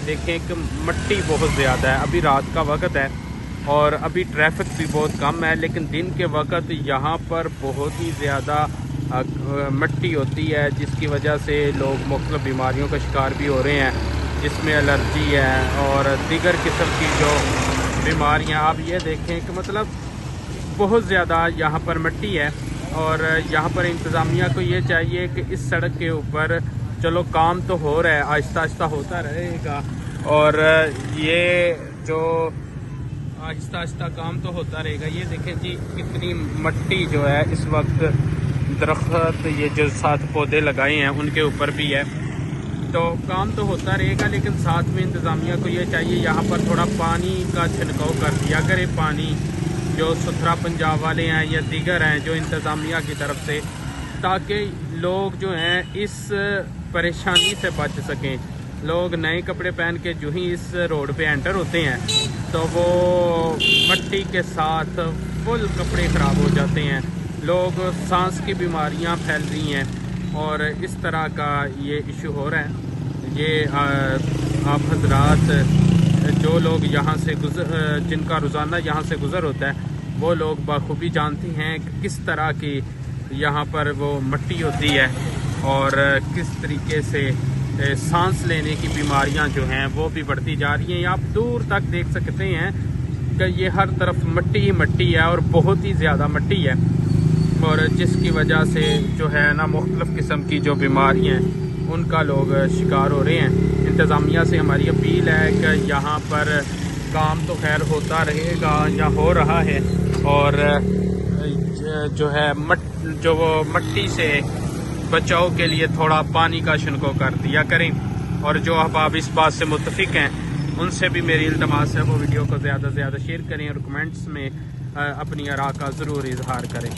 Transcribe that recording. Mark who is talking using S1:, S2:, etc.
S1: دیکھیں کہ مٹی بہت زیادہ ہے. ابھی رات کا وقت ہے اور ابھی ٹریفک بھی بہت کم ہے، لیکن دن کے وقت یہاں پر بہت ہی زیادہ مٹی ہوتی ہے، جس کی وجہ سے لوگ مختلف بیماریوں کا شکار بھی ہو رہے ہیں، جس میں الرجی ہے اور دیگر قسم کی جو بیماریاں. آپ یہ دیکھیں کہ مطلب بہت زیادہ یہاں پر مٹی ہے، اور یہاں پر انتظامیہ کو یہ چاہیے کہ اس سڑک کے اوپر چلو کام تو ہو رہا ہے، آہستہ آہستہ ہوتا رہے گا، اور یہ جو آہستہ آہستہ کام تو ہوتا رہے گا. یہ دیکھیں جی کتنی مٹی جو ہے اس وقت درخت یہ جو ساتھ پودے لگائے ہیں ان کے اوپر بھی ہے، تو کام تو ہوتا رہے گا، لیکن ساتھ میں انتظامیہ کو یہ چاہیے یہاں پر تھوڑا پانی کا چھڑکاؤ کر دیا کرے. پانی جو ستھرا پنجاب والے ہیں یا دیگر ہیں جو انتظامیہ کی طرف سے، تاکہ لوگ جو ہیں اس پریشانی سے بچ سکیں. لوگ نئے کپڑے پہن کے جو ہی اس روڈ پہ انٹر ہوتے ہیں تو وہ مٹی کے ساتھ فل کپڑے خراب ہو جاتے ہیں، لوگ سانس کی بیماریاں پھیل رہی ہیں، اور اس طرح کا یہ ایشو ہو رہا ہے. یہ آپ حضرات جو لوگ یہاں سے جن کا روزانہ یہاں سے گزر ہوتا ہے وہ لوگ بخوبی جانتے ہیں کہ کس طرح کی یہاں پر وہ مٹی ہوتی ہے اور کس طریقے سے سانس لینے کی بیماریاں جو ہیں وہ بھی بڑھتی جا رہی ہیں. آپ دور تک دیکھ سکتے ہیں کہ یہ ہر طرف مٹی ہی مٹی ہے اور بہت ہی زیادہ مٹی ہے، اور جس کی وجہ سے جو ہے نا مختلف قسم کی جو بیماریاں ہیں ان کا لوگ شکار ہو رہے ہیں. انتظامیہ سے ہماری اپیل ہے کہ یہاں پر کام تو خیر ہوتا رہے گا یا ہو رہا ہے، اور جو ہے جو وہ مٹی سے بچاؤ کے لیے تھوڑا پانی کا چھڑکاؤ کر دیا کریں. اور جو احباب اس بات سے متفق ہیں ان سے بھی میری التماس ہے وہ ویڈیو کو زیادہ سے زیادہ شیئر کریں اور کمنٹس میں اپنی آراء کا ضرور اظہار کریں.